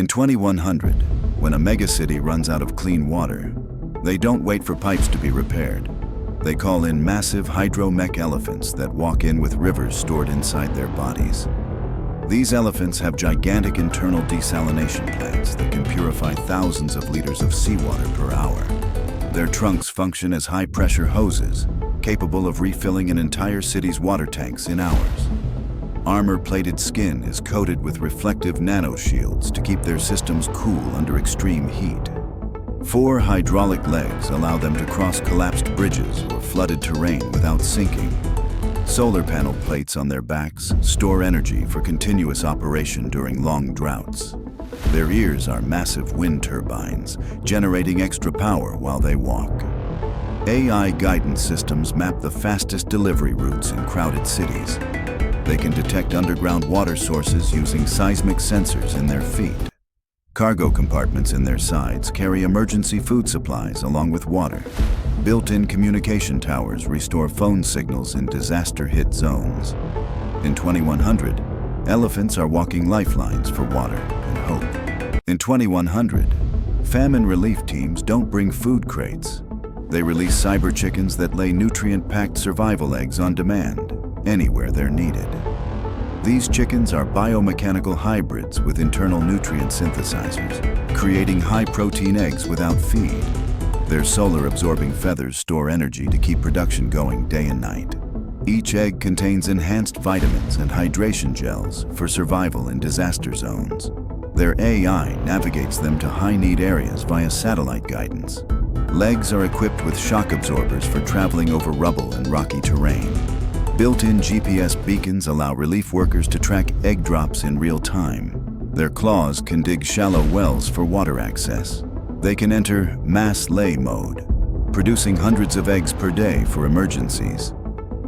In 2100, when a megacity runs out of clean water, they don't wait for pipes to be repaired. They call in massive hydro-mech elephants that walk in with rivers stored inside their bodies. These elephants have gigantic internal desalination plants that can purify thousands of liters of seawater per hour. Their trunks function as high-pressure hoses, capable of refilling an entire city's water tanks in hours. Armor-plated skin is coated with reflective nanoshields to keep their systems cool under extreme heat. 4 hydraulic legs allow them to cross collapsed bridges or flooded terrain without sinking. Solar panel plates on their backs store energy for continuous operation during long droughts. Their ears are massive wind turbines, generating extra power while they walk. AI guidance systems map the fastest delivery routes in crowded cities. They can detect underground water sources using seismic sensors in their feet. Cargo compartments in their sides carry emergency food supplies along with water. Built-in communication towers restore phone signals in disaster-hit zones. In 2100, elephants are walking lifelines for water and hope. In 2100, famine relief teams don't bring food crates. They release cyber chickens that lay nutrient-packed survival eggs on demand, anywhere they're needed. These chickens are biomechanical hybrids with internal nutrient synthesizers, creating high-protein eggs without feed. Their solar-absorbing feathers store energy to keep production going day and night. Each egg contains enhanced vitamins and hydration gels for survival in disaster zones. Their AI navigates them to high-need areas via satellite guidance. Legs are equipped with shock absorbers for traveling over rubble and rocky terrain. Built-in GPS beacons allow relief workers to track egg drops in real time. Their claws can dig shallow wells for water access. They can enter mass lay mode, producing hundreds of eggs per day for emergencies.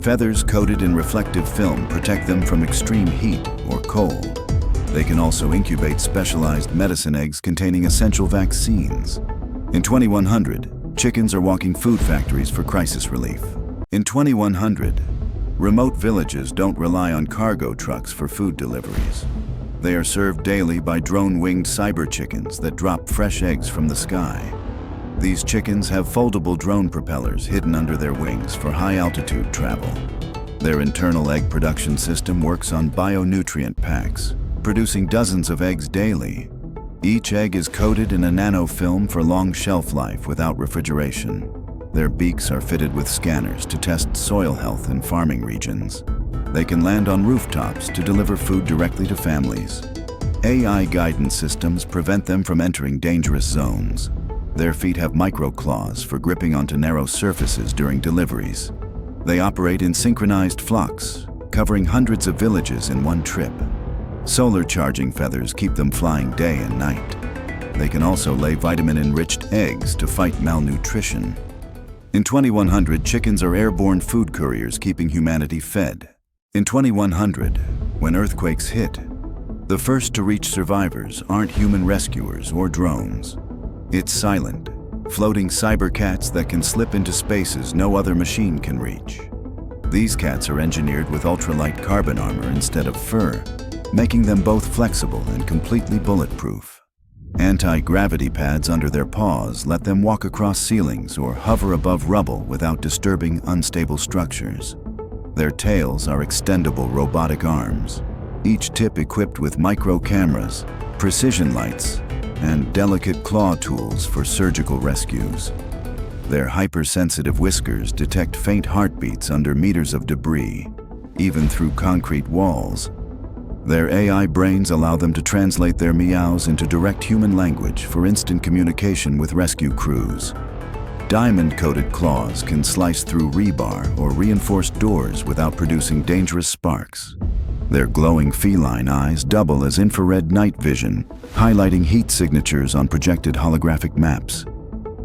Feathers coated in reflective film protect them from extreme heat or cold. They can also incubate specialized medicine eggs containing essential vaccines. In 2100, chickens are walking food factories for crisis relief. In 2100, remote villages don't rely on cargo trucks for food deliveries. They are served daily by drone-winged cyber chickens that drop fresh eggs from the sky. These chickens have foldable drone propellers hidden under their wings for high-altitude travel. Their internal egg production system works on bionutrient packs, producing dozens of eggs daily. Each egg is coated in a nanofilm for long shelf life without refrigeration. Their beaks are fitted with scanners to test soil health in farming regions. They can land on rooftops to deliver food directly to families. AI guidance systems prevent them from entering dangerous zones. Their feet have micro-claws for gripping onto narrow surfaces during deliveries. They operate in synchronized flocks, covering hundreds of villages in one trip. Solar charging feathers keep them flying day and night. They can also lay vitamin-enriched eggs to fight malnutrition. In 2100, chickens are airborne food couriers keeping humanity fed. In 2100, when earthquakes hit, the first to reach survivors aren't human rescuers or drones. It's silent, floating cyber cats that can slip into spaces no other machine can reach. These cats are engineered with ultralight carbon armor instead of fur, making them both flexible and completely bulletproof. Anti-gravity pads under their paws let them walk across ceilings or hover above rubble without disturbing unstable structures. Their tails are extendable robotic arms, each tip equipped with micro cameras, precision lights, and delicate claw tools for surgical rescues. Their hypersensitive whiskers detect faint heartbeats under meters of debris, even through concrete walls. Their AI brains allow them to translate their meows into direct human language for instant communication with rescue crews. Diamond-coated claws can slice through rebar or reinforced doors without producing dangerous sparks. Their glowing feline eyes double as infrared night vision, highlighting heat signatures on projected holographic maps.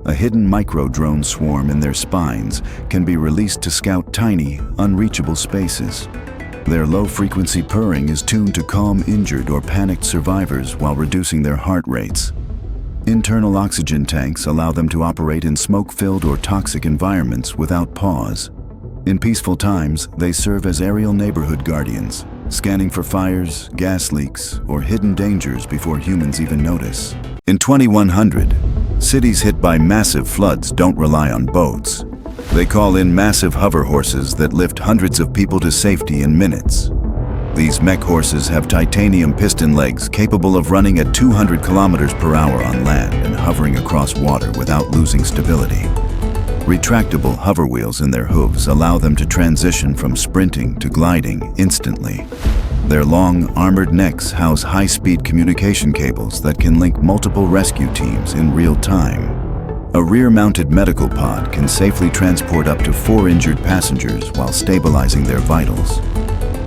A hidden micro-drone swarm in their spines can be released to scout tiny, unreachable spaces. Their low-frequency purring is tuned to calm injured or panicked survivors while reducing their heart rates. Internal oxygen tanks allow them to operate in smoke-filled or toxic environments without pause. In peaceful times, they serve as aerial neighborhood guardians, scanning for fires, gas leaks, or hidden dangers before humans even notice. In 2100, cities hit by massive floods don't rely on boats. They call in massive hover horses that lift hundreds of people to safety in minutes. These mech horses have titanium piston legs capable of running at 200 kilometers per hour on land and hovering across water without losing stability. Retractable hover wheels in their hooves allow them to transition from sprinting to gliding instantly. Their long, armored necks house high-speed communication cables that can link multiple rescue teams in real time. A rear-mounted medical pod can safely transport up to 4 injured passengers while stabilizing their vitals.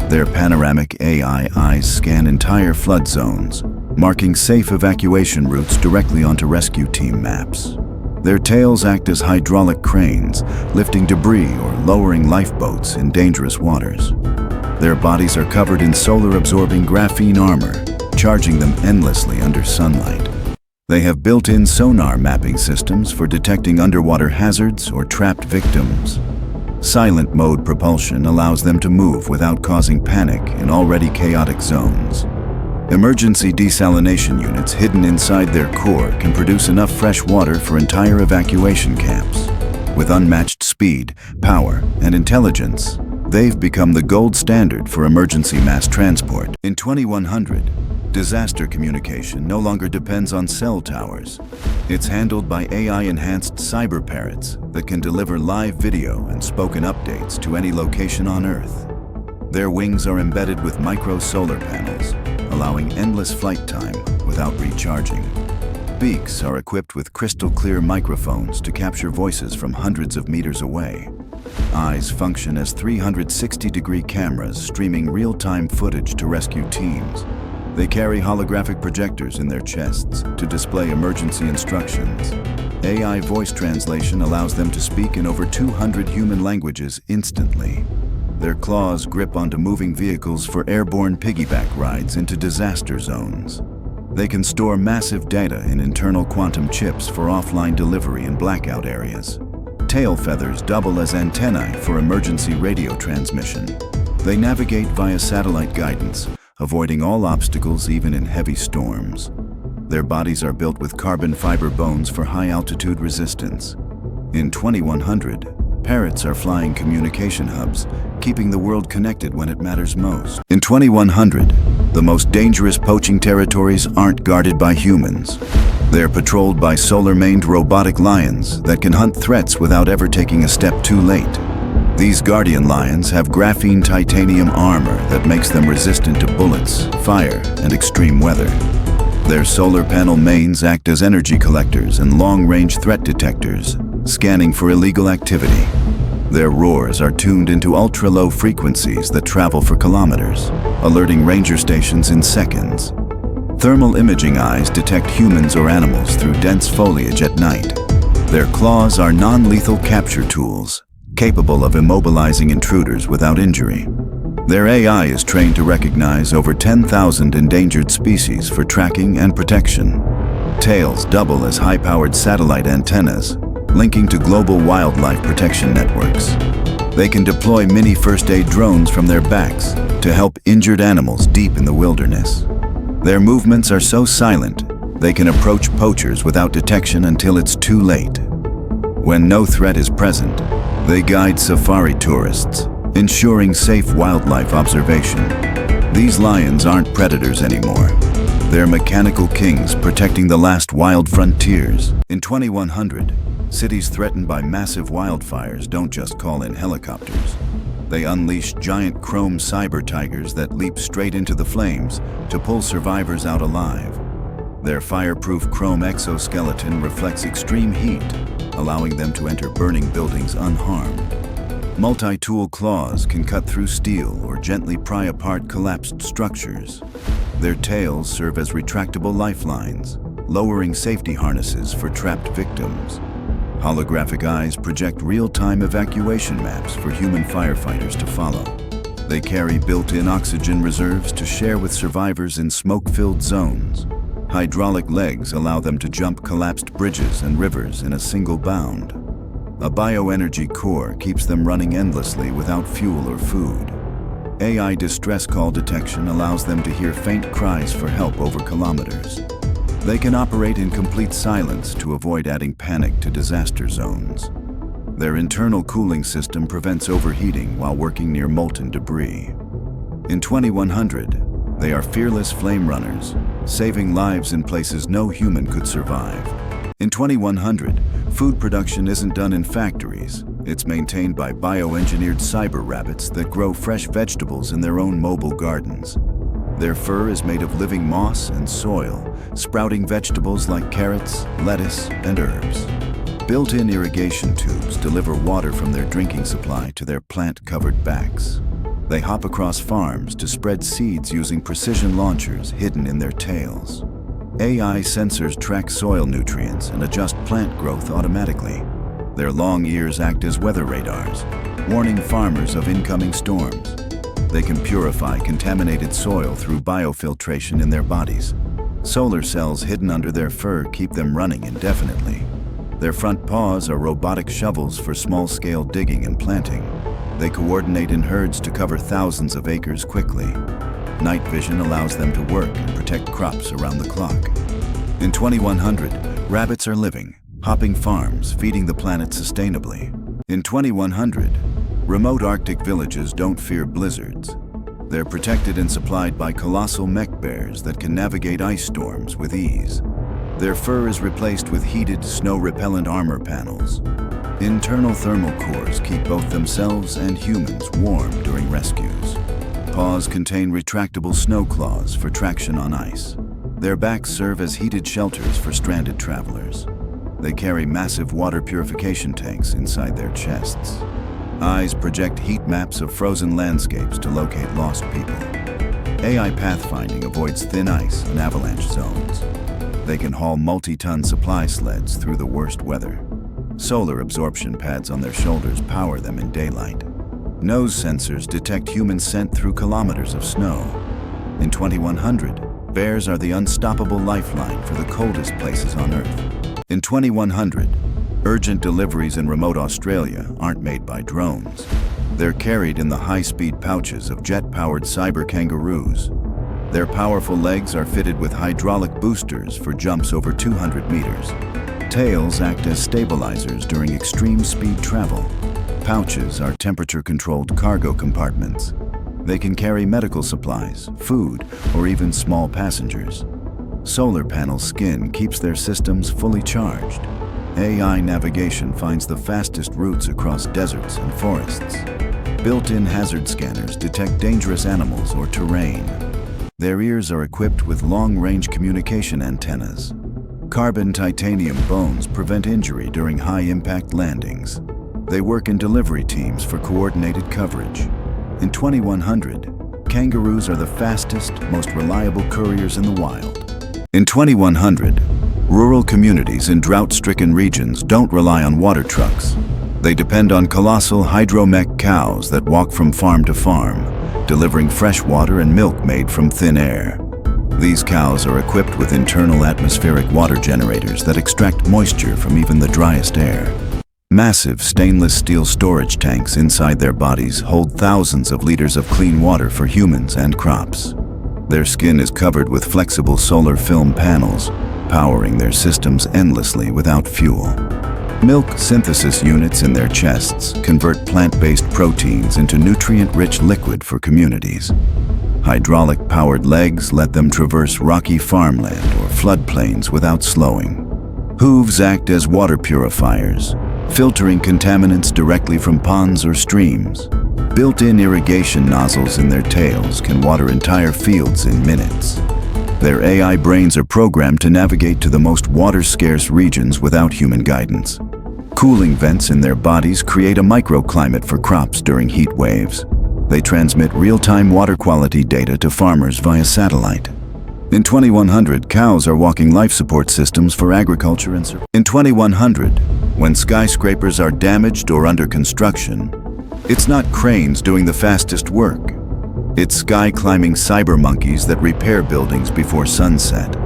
Their panoramic AI eyes scan entire flood zones, marking safe evacuation routes directly onto rescue team maps. Their tails act as hydraulic cranes, lifting debris or lowering lifeboats in dangerous waters. Their bodies are covered in solar-absorbing graphene armor, charging them endlessly under sunlight. They have built-in sonar mapping systems for detecting underwater hazards or trapped victims. Silent mode propulsion allows them to move without causing panic in already chaotic zones. Emergency desalination units hidden inside their core can produce enough fresh water for entire evacuation camps. With unmatched speed, power, and intelligence, they've become the gold standard for emergency mass transport. In 2100, disaster communication no longer depends on cell towers. It's handled by AI-enhanced cyber parrots that can deliver live video and spoken updates to any location on Earth. Their wings are embedded with micro-solar panels, allowing endless flight time without recharging. Beaks are equipped with crystal-clear microphones to capture voices from hundreds of meters away. Eyes function as 360-degree cameras streaming real-time footage to rescue teams. They carry holographic projectors in their chests to display emergency instructions. AI voice translation allows them to speak in over 200 human languages instantly. Their claws grip onto moving vehicles for airborne piggyback rides into disaster zones. They can store massive data in internal quantum chips for offline delivery in blackout areas. Tail feathers double as antennae for emergency radio transmission. They navigate via satellite guidance, avoiding all obstacles even in heavy storms. Their bodies are built with carbon fiber bones for high-altitude resistance. In 2100, parrots are flying communication hubs, keeping the world connected when it matters most. In 2100, the most dangerous poaching territories aren't guarded by humans. They're patrolled by solar-maned robotic lions that can hunt threats without ever taking a step too late. These guardian lions have graphene titanium armor that makes them resistant to bullets, fire, and extreme weather. Their solar panel mains act as energy collectors and long-range threat detectors, scanning for illegal activity. Their roars are tuned into ultra-low frequencies that travel for kilometers, alerting ranger stations in seconds. Thermal imaging eyes detect humans or animals through dense foliage at night. Their claws are non-lethal capture tools, capable of immobilizing intruders without injury. Their AI is trained to recognize over 10,000 endangered species for tracking and protection. Tails double as high-powered satellite antennas, linking to global wildlife protection networks. They can deploy mini first-aid drones from their backs to help injured animals deep in the wilderness. Their movements are so silent, they can approach poachers without detection until it's too late. When no threat is present, they guide safari tourists, ensuring safe wildlife observation. These lions aren't predators anymore. They're mechanical kings protecting the last wild frontiers. In 2100, cities threatened by massive wildfires don't just call in helicopters. They unleash giant chrome cyber tigers that leap straight into the flames to pull survivors out alive. Their fireproof chrome exoskeleton reflects extreme heat, allowing them to enter burning buildings unharmed. Multi-tool claws can cut through steel or gently pry apart collapsed structures. Their tails serve as retractable lifelines, lowering safety harnesses for trapped victims. Holographic eyes project real-time evacuation maps for human firefighters to follow. They carry built-in oxygen reserves to share with survivors in smoke-filled zones. Hydraulic legs allow them to jump collapsed bridges and rivers in a single bound. A bioenergy core keeps them running endlessly without fuel or food. AI distress call detection allows them to hear faint cries for help over kilometers. They can operate in complete silence to avoid adding panic to disaster zones. Their internal cooling system prevents overheating while working near molten debris. In 2100, they are fearless flame runners, saving lives in places no human could survive. In 2100, food production isn't done in factories. It's maintained by bioengineered cyber rabbits that grow fresh vegetables in their own mobile gardens. Their fur is made of living moss and soil, sprouting vegetables like carrots, lettuce, and herbs. Built-in irrigation tubes deliver water from their drinking supply to their plant-covered backs. They hop across farms to spread seeds using precision launchers hidden in their tails. AI sensors track soil nutrients and adjust plant growth automatically. Their long ears act as weather radars, warning farmers of incoming storms. They can purify contaminated soil through biofiltration in their bodies. Solar cells hidden under their fur keep them running indefinitely. Their front paws are robotic shovels for small-scale digging and planting. They coordinate in herds to cover thousands of acres quickly. Night vision allows them to work and protect crops around the clock. In 2100, rabbits are living, hopping farms, feeding the planet sustainably. In 2100, remote Arctic villages don't fear blizzards. They're protected and supplied by colossal mech bears that can navigate ice storms with ease. Their fur is replaced with heated, snow-repellent armor panels. Internal thermal cores keep both themselves and humans warm during rescues. Paws contain retractable snow claws for traction on ice. Their backs serve as heated shelters for stranded travelers. They carry massive water purification tanks inside their chests. Eyes project heat maps of frozen landscapes to locate lost people. AI pathfinding avoids thin ice and avalanche zones. They can haul multi-ton supply sleds through the worst weather. Solar absorption pads on their shoulders power them in daylight. Nose sensors detect human scent through kilometers of snow. In 2100, bears are the unstoppable lifeline for the coldest places on Earth. In 2100, urgent deliveries in remote Australia aren't made by drones. They're carried in the high-speed pouches of jet-powered cyber kangaroos. Their powerful legs are fitted with hydraulic boosters for jumps over 200 meters. Tails act as stabilizers during extreme speed travel. Pouches are temperature-controlled cargo compartments. They can carry medical supplies, food, or even small passengers. Solar panel skin keeps their systems fully charged. AI navigation finds the fastest routes across deserts and forests. Built-in hazard scanners detect dangerous animals or terrain. Their ears are equipped with long-range communication antennas. Carbon titanium bones prevent injury during high-impact landings. They work in delivery teams for coordinated coverage. In 2100, kangaroos are the fastest, most reliable couriers in the wild. In 2100, rural communities in drought-stricken regions don't rely on water trucks. They depend on colossal hydromech cows that walk from farm to farm, delivering fresh water and milk made from thin air. These cows are equipped with internal atmospheric water generators that extract moisture from even the driest air. Massive stainless steel storage tanks inside their bodies hold thousands of liters of clean water for humans and crops. Their skin is covered with flexible solar film panels, powering their systems endlessly without fuel. Milk synthesis units in their chests convert plant-based proteins into nutrient-rich liquid for communities. Hydraulic-powered legs let them traverse rocky farmland or floodplains without slowing. Hooves act as water purifiers, filtering contaminants directly from ponds or streams. Built-in irrigation nozzles in their tails can water entire fields in minutes. Their AI brains are programmed to navigate to the most water-scarce regions without human guidance. Cooling vents in their bodies create a microclimate for crops during heat waves. They transmit real-time water quality data to farmers via satellite. In 2100, cows are walking life support systems for agriculture and survival. In 2100, when skyscrapers are damaged or under construction, it's not cranes doing the fastest work. It's sky-climbing cyber monkeys that repair buildings before sunset.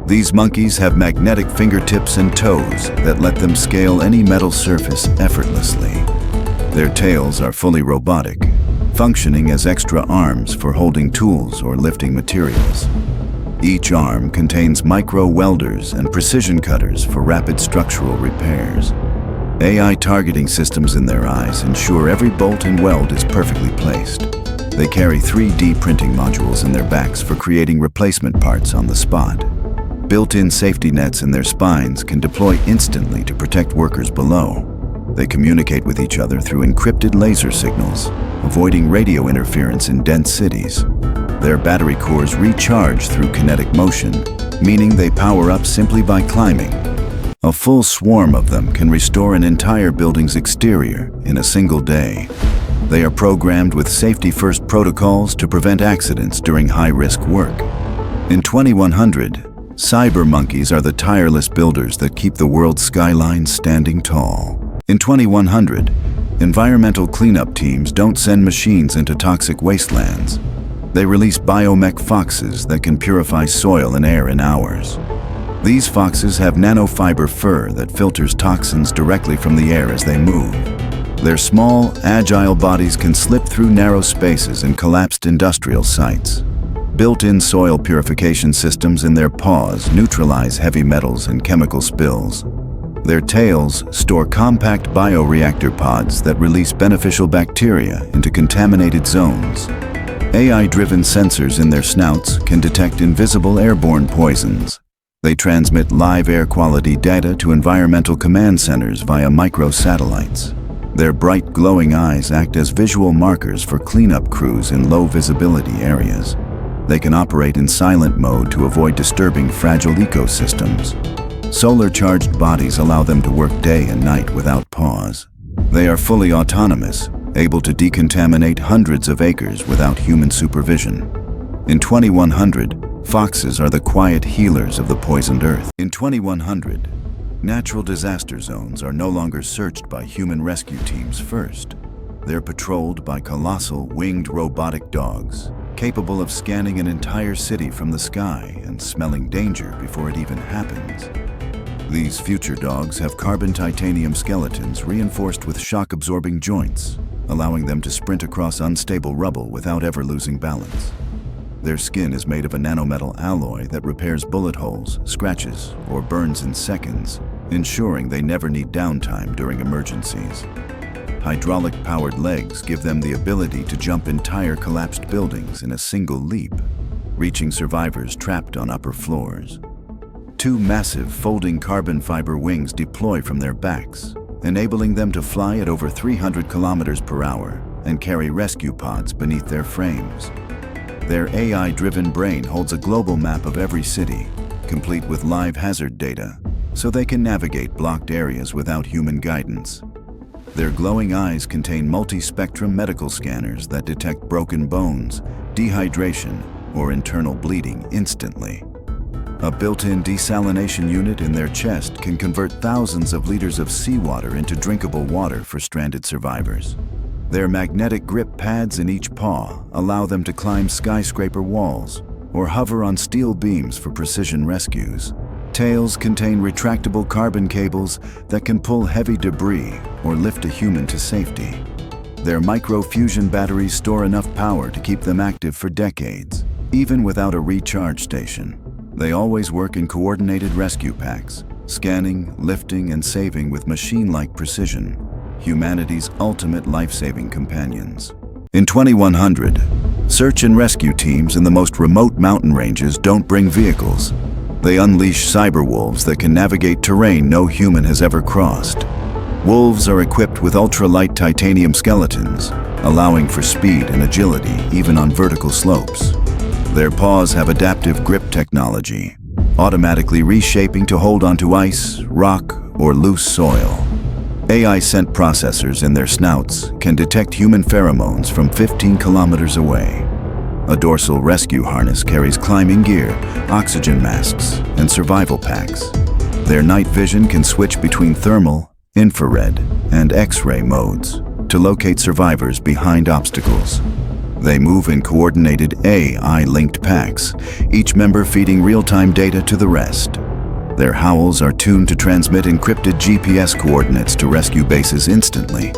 These monkeys have magnetic fingertips and toes that let them scale any metal surface effortlessly. Their tails are fully robotic, functioning as extra arms for holding tools or lifting materials. Each arm contains micro-welders and precision cutters for rapid structural repairs. AI targeting systems in their eyes ensure every bolt and weld is perfectly placed. They carry 3D printing modules in their backs for creating replacement parts on the spot. Built-in safety nets in their spines can deploy instantly to protect workers below. They communicate with each other through encrypted laser signals, avoiding radio interference in dense cities. Their battery cores recharge through kinetic motion, meaning they power up simply by climbing. A full swarm of them can restore an entire building's exterior in a single day. They are programmed with safety-first protocols to prevent accidents during high-risk work. In 2100, cyber monkeys are the tireless builders that keep the world's skyline standing tall. In 2100, environmental cleanup teams don't send machines into toxic wastelands. They release biomech foxes that can purify soil and air in hours. These foxes have nanofiber fur that filters toxins directly from the air as they move. Their small, agile bodies can slip through narrow spaces and collapsed industrial sites. Built-in soil purification systems in their paws neutralize heavy metals and chemical spills. Their tails store compact bioreactor pods that release beneficial bacteria into contaminated zones. AI-driven sensors in their snouts can detect invisible airborne poisons. They transmit live air quality data to environmental command centers via microsatellites. Their bright, glowing eyes act as visual markers for cleanup crews in low-visibility areas. They can operate in silent mode to avoid disturbing fragile ecosystems. Solar-charged bodies allow them to work day and night without pause. They are fully autonomous, able to decontaminate hundreds of acres without human supervision. In 2100, foxes are the quiet healers of the poisoned earth. In 2100, natural disaster zones are no longer searched by human rescue teams first. They're patrolled by colossal winged robotic dogs, capable of scanning an entire city from the sky and smelling danger before it even happens. These future dogs have carbon titanium skeletons reinforced with shock-absorbing joints, allowing them to sprint across unstable rubble without ever losing balance. Their skin is made of a nanometal alloy that repairs bullet holes, scratches, or burns in seconds, ensuring they never need downtime during emergencies. Hydraulic-powered legs give them the ability to jump entire collapsed buildings in a single leap, reaching survivors trapped on upper floors. Two massive folding carbon fiber wings deploy from their backs, enabling them to fly at over 300 kilometers per hour and carry rescue pods beneath their frames. Their AI-driven brain holds a global map of every city, complete with live hazard data, so they can navigate blocked areas without human guidance. Their glowing eyes contain multi-spectrum medical scanners that detect broken bones, dehydration, or internal bleeding instantly. A built-in desalination unit in their chest can convert thousands of liters of seawater into drinkable water for stranded survivors. Their magnetic grip pads in each paw allow them to climb skyscraper walls or hover on steel beams for precision rescues. Tails contain retractable carbon cables that can pull heavy debris or lift a human to safety. Their micro-fusion batteries store enough power to keep them active for decades, even without a recharge station. They always work in coordinated rescue packs, scanning, lifting, and saving with machine-like precision, humanity's ultimate life-saving companions. In 2100, search and rescue teams in the most remote mountain ranges don't bring vehicles. They unleash cyber wolves that can navigate terrain no human has ever crossed. Wolves are equipped with ultra-light titanium skeletons, allowing for speed and agility even on vertical slopes. Their paws have adaptive grip technology, automatically reshaping to hold onto ice, rock, or loose soil. AI scent processors in their snouts can detect human pheromones from 15 kilometers away. A dorsal rescue harness carries climbing gear, oxygen masks, and survival packs. Their night vision can switch between thermal, infrared, and X-ray modes to locate survivors behind obstacles. They move in coordinated AI-linked packs, each member feeding real-time data to the rest. Their howls are tuned to transmit encrypted GPS coordinates to rescue bases instantly.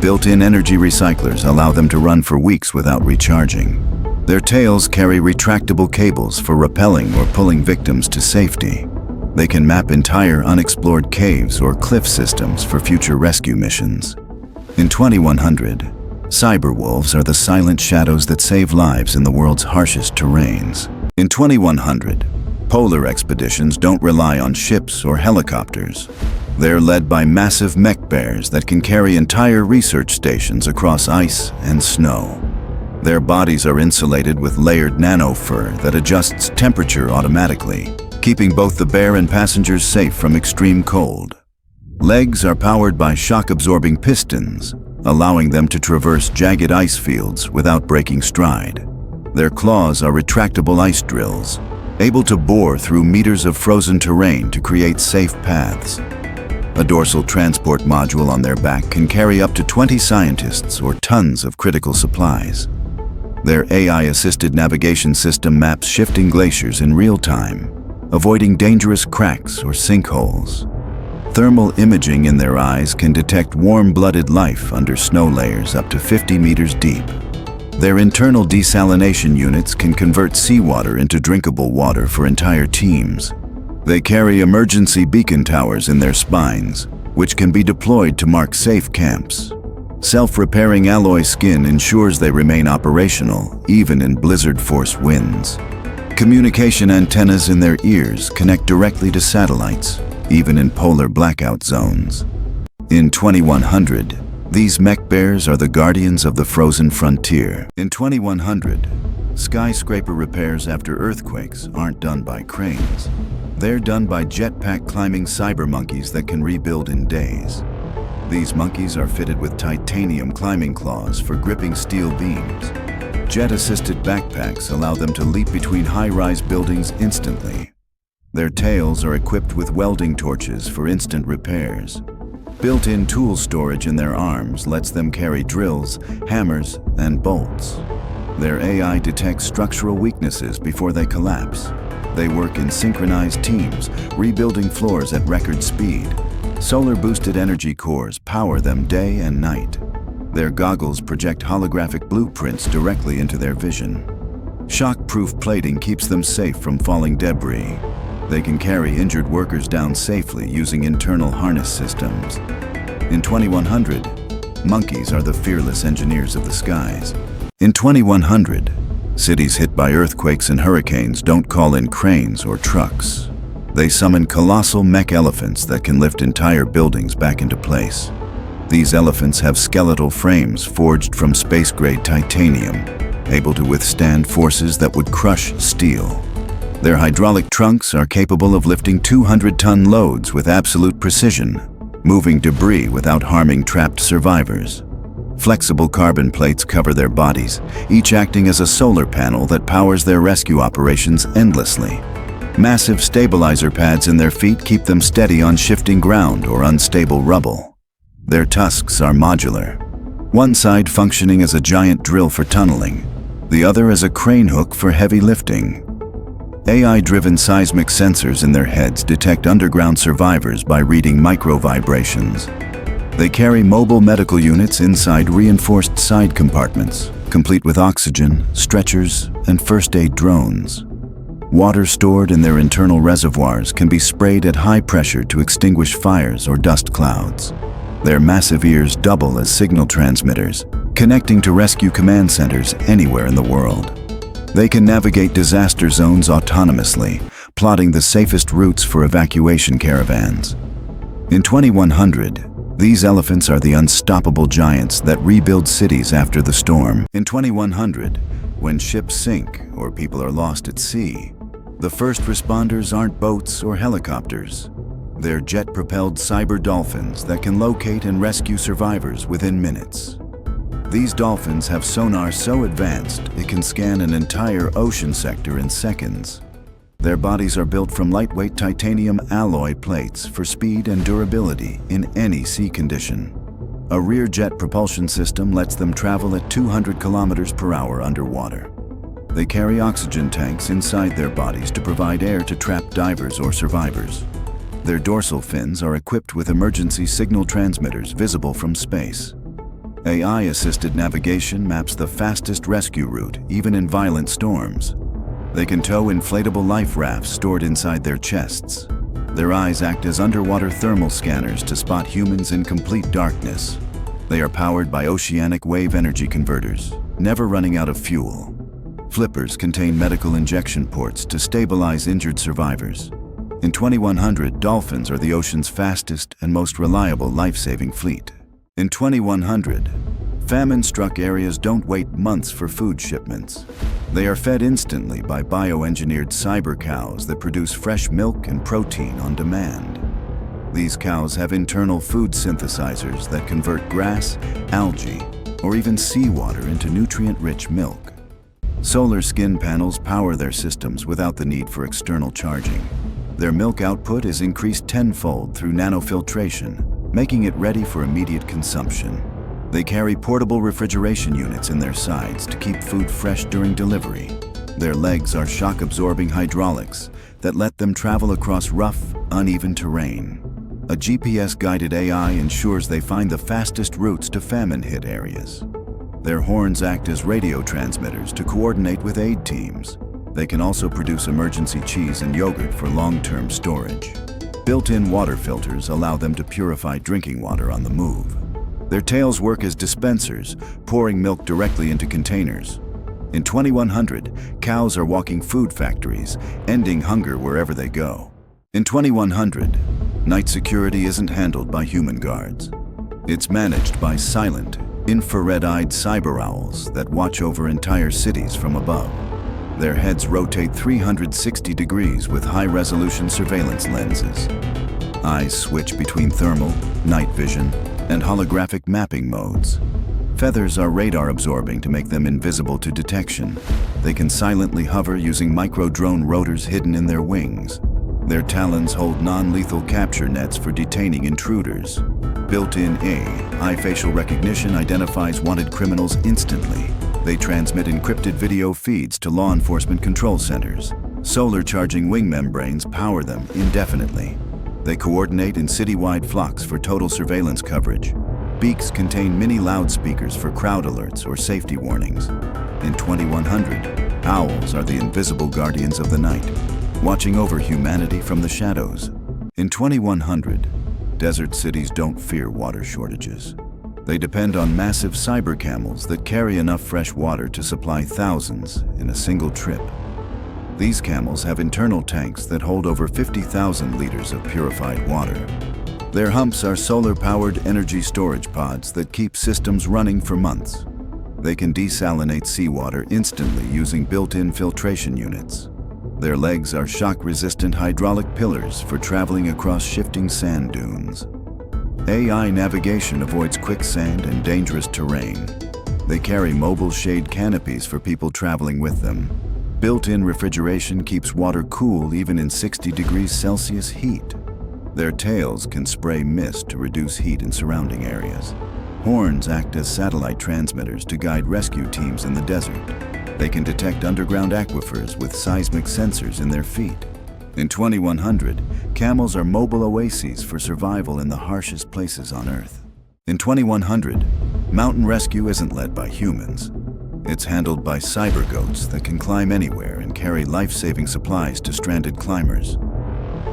Built-in energy recyclers allow them to run for weeks without recharging. Their tails carry retractable cables for rappelling or pulling victims to safety. They can map entire unexplored caves or cliff systems for future rescue missions. In 2100, cyberwolves are the silent shadows that save lives in the world's harshest terrains. In 2100, polar expeditions don't rely on ships or helicopters. They're led by massive mech bears that can carry entire research stations across ice and snow. Their bodies are insulated with layered nano fur that adjusts temperature automatically, keeping both the bear and passengers safe from extreme cold. Legs are powered by shock-absorbing pistons, allowing them to traverse jagged ice fields without breaking stride. Their claws are retractable ice drills, able to bore through meters of frozen terrain to create safe paths. A dorsal transport module on their back can carry up to 20 scientists or tons of critical supplies. Their AI-assisted navigation system maps shifting glaciers in real time, avoiding dangerous cracks or sinkholes. Thermal imaging in their eyes can detect warm-blooded life under snow layers up to 50 meters deep. Their internal desalination units can convert seawater into drinkable water for entire teams. They carry emergency beacon towers in their spines, which can be deployed to mark safe camps. Self-repairing alloy skin ensures they remain operational, even in blizzard-force winds. Communication antennas in their ears connect directly to satellites, even in polar blackout zones. In 2100, these mech bears are the guardians of the frozen frontier. In 2100, skyscraper repairs after earthquakes aren't done by cranes. They're done by jetpack climbing cyber monkeys that can rebuild in days. These monkeys are fitted with titanium climbing claws for gripping steel beams. Jet-assisted backpacks allow them to leap between high-rise buildings instantly. Their tails are equipped with welding torches for instant repairs. Built-in tool storage in their arms lets them carry drills, hammers, and bolts. Their AI detects structural weaknesses before they collapse. They work in synchronized teams, rebuilding floors at record speed. Solar-boosted energy cores power them day and night. Their goggles project holographic blueprints directly into their vision. Shock-proof plating keeps them safe from falling debris. They can carry injured workers down safely using internal harness systems. In 2100, monkeys are the fearless engineers of the skies. In 2100, cities hit by earthquakes and hurricanes don't call in cranes or trucks. They summon colossal mech elephants that can lift entire buildings back into place. These elephants have skeletal frames forged from space-grade titanium, able to withstand forces that would crush steel. Their hydraulic trunks are capable of lifting 200-ton loads with absolute precision, moving debris without harming trapped survivors. Flexible carbon plates cover their bodies, each acting as a solar panel that powers their rescue operations endlessly. Massive stabilizer pads in their feet keep them steady on shifting ground or unstable rubble. Their tusks are modular, one side functioning as a giant drill for tunneling, the other as a crane hook for heavy lifting. AI-driven seismic sensors in their heads detect underground survivors by reading micro-vibrations. They carry mobile medical units inside reinforced side compartments, complete with oxygen, stretchers, and first-aid drones. Water stored in their internal reservoirs can be sprayed at high pressure to extinguish fires or dust clouds. Their massive ears double as signal transmitters, connecting to rescue command centers anywhere in the world. They can navigate disaster zones autonomously, plotting the safest routes for evacuation caravans. In 2100, these elephants are the unstoppable giants that rebuild cities after the storm. In 2100, when ships sink or people are lost at sea, the first responders aren't boats or helicopters. They're jet-propelled cyber dolphins that can locate and rescue survivors within minutes. These dolphins have sonar so advanced it can scan an entire ocean sector in seconds. Their bodies are built from lightweight titanium alloy plates for speed and durability in any sea condition. A rear jet propulsion system lets them travel at 200 kilometers per hour underwater. They carry oxygen tanks inside their bodies to provide air to trapped divers or survivors. Their dorsal fins are equipped with emergency signal transmitters visible from space. AI-assisted navigation maps the fastest rescue route, even in violent storms. They can tow inflatable life rafts stored inside their chests. Their eyes act as underwater thermal scanners to spot humans in complete darkness. They are powered by oceanic wave energy converters, never running out of fuel. Flippers contain medical injection ports to stabilize injured survivors. In 2100, dolphins are the ocean's fastest and most reliable life-saving fleet. In 2100, famine-struck areas don't wait months for food shipments. They are fed instantly by bioengineered cyber cows that produce fresh milk and protein on demand. These cows have internal food synthesizers that convert grass, algae, or even seawater into nutrient-rich milk. Solar skin panels power their systems without the need for external charging. Their milk output is increased tenfold through nanofiltration, making it ready for immediate consumption. They carry portable refrigeration units in their sides to keep food fresh during delivery. Their legs are shock-absorbing hydraulics that let them travel across rough, uneven terrain. A GPS-guided AI ensures they find the fastest routes to famine-hit areas. Their horns act as radio transmitters to coordinate with aid teams. They can also produce emergency cheese and yogurt for long-term storage. Built-in water filters allow them to purify drinking water on the move. Their tails work as dispensers, pouring milk directly into containers. In 2100, cows are walking food factories, ending hunger wherever they go. In 2100, night security isn't handled by human guards. It's managed by silent, infrared-eyed cyber owls that watch over entire cities from above. Their heads rotate 360 degrees with high-resolution surveillance lenses. Eyes switch between thermal, night vision, and holographic mapping modes. Feathers are radar-absorbing to make them invisible to detection. They can silently hover using micro-drone rotors hidden in their wings. Their talons hold non-lethal capture nets for detaining intruders. Built-in AI facial recognition identifies wanted criminals instantly. They transmit encrypted video feeds to law enforcement control centers. Solar charging wing membranes power them indefinitely. They coordinate in citywide flocks for total surveillance coverage. Beaks contain mini loudspeakers for crowd alerts or safety warnings. In 2100, owls are the invisible guardians of the night, watching over humanity from the shadows. In 2100, desert cities don't fear water shortages. They depend on massive cyber camels that carry enough fresh water to supply thousands in a single trip. These camels have internal tanks that hold over 50,000 liters of purified water. Their humps are solar-powered energy storage pods that keep systems running for months. They can desalinate seawater instantly using built-in filtration units. Their legs are shock-resistant hydraulic pillars for traveling across shifting sand dunes. AI navigation avoids quicksand and dangerous terrain. They carry mobile shade canopies for people traveling with them. Built-in refrigeration keeps water cool even in 60 degrees Celsius heat. Their tails can spray mist to reduce heat in surrounding areas. Horns act as satellite transmitters to guide rescue teams in the desert. They can detect underground aquifers with seismic sensors in their feet. In 2100, camels are mobile oases for survival in the harshest places on Earth. In 2100, mountain rescue isn't led by humans. It's handled by cyber goats that can climb anywhere and carry life-saving supplies to stranded climbers.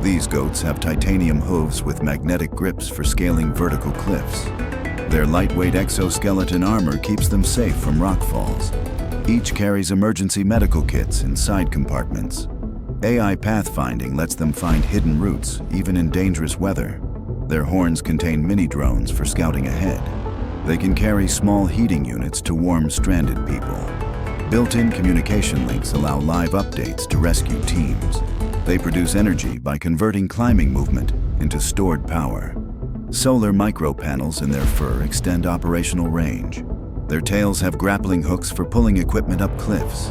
These goats have titanium hooves with magnetic grips for scaling vertical cliffs. Their lightweight exoskeleton armor keeps them safe from rock falls. Each carries emergency medical kits in side compartments. AI pathfinding lets them find hidden routes, even in dangerous weather. Their horns contain mini-drones for scouting ahead. They can carry small heating units to warm stranded people. Built-in communication links allow live updates to rescue teams. They produce energy by converting climbing movement into stored power. Solar micropanels in their fur extend operational range. Their tails have grappling hooks for pulling equipment up cliffs.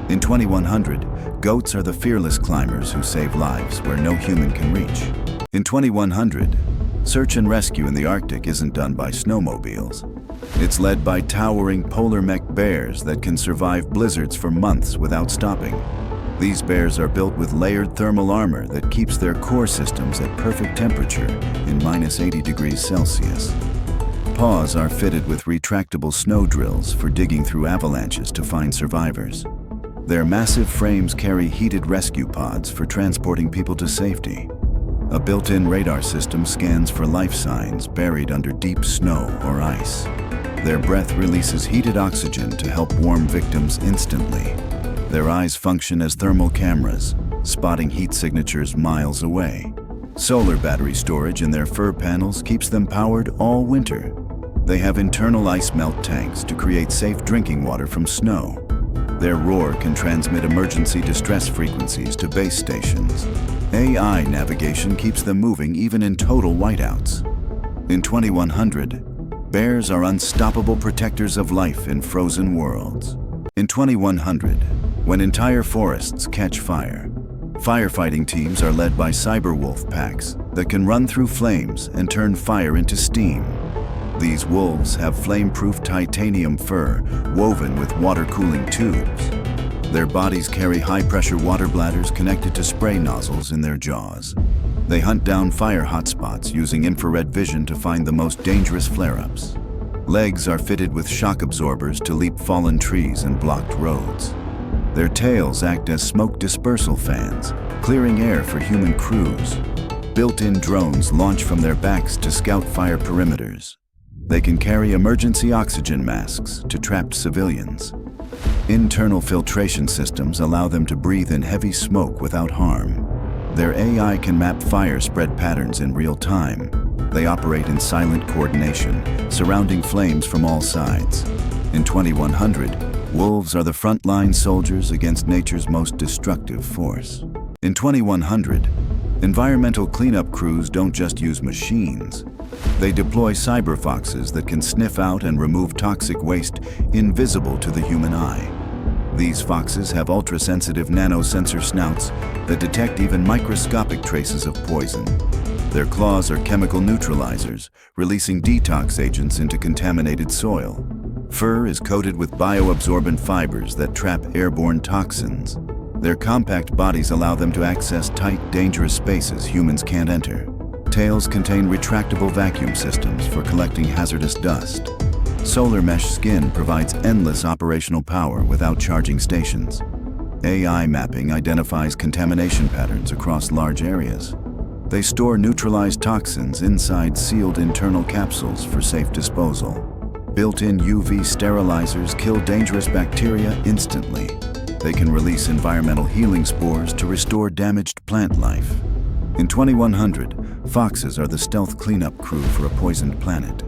In 2100, goats are the fearless climbers who save lives where no human can reach. In 2100, search and rescue in the Arctic isn't done by snowmobiles. It's led by towering polar mech bears that can survive blizzards for months without stopping. These bears are built with layered thermal armor that keeps their core systems at perfect temperature in -80 degrees Celsius. paws are fitted with retractable snow drills for digging through avalanches to find survivors. Their massive frames carry heated rescue pods for transporting people to safety. A built-in radar system scans for life signs buried under deep snow or ice. Their breath releases heated oxygen to help warm victims instantly. Their eyes function as thermal cameras, spotting heat signatures miles away. Solar battery storage in their fur panels keeps them powered all winter. They have internal ice melt tanks to create safe drinking water from snow. Their roar can transmit emergency distress frequencies to base stations. AI navigation keeps them moving even in total whiteouts. In 2100, bears are unstoppable protectors of life in frozen worlds. In 2100, when entire forests catch fire, firefighting teams are led by cyberwolf packs that can run through flames and turn fire into steam. These wolves have flame-proof titanium fur woven with water-cooling tubes. Their bodies carry high-pressure water bladders connected to spray nozzles in their jaws. They hunt down fire hotspots using infrared vision to find the most dangerous flare-ups. Legs are fitted with shock absorbers to leap fallen trees and blocked roads. Their tails act as smoke dispersal fans, clearing air for human crews. Built-in drones launch from their backs to scout fire perimeters. They can carry emergency oxygen masks to trapped civilians. Internal filtration systems allow them to breathe in heavy smoke without harm. Their AI can map fire spread patterns in real time. They operate in silent coordination, surrounding flames from all sides. In 2100, wolves are the frontline soldiers against nature's most destructive force. In 2100, environmental cleanup crews don't just use machines. They deploy cyber foxes that can sniff out and remove toxic waste invisible to the human eye. These foxes have ultra-sensitive nanosensor snouts that detect even microscopic traces of poison. Their claws are chemical neutralizers, releasing detox agents into contaminated soil. Fur is coated with bioabsorbent fibers that trap airborne toxins. Their compact bodies allow them to access tight, dangerous spaces humans can't enter. Tails contain retractable vacuum systems for collecting hazardous dust. Solar mesh skin provides endless operational power without charging stations. AI mapping identifies contamination patterns across large areas. They store neutralized toxins inside sealed internal capsules for safe disposal. Built-in UV sterilizers kill dangerous bacteria instantly. They can release environmental healing spores to restore damaged plant life. In 2100, foxes are the stealth cleanup crew for a poisoned planet.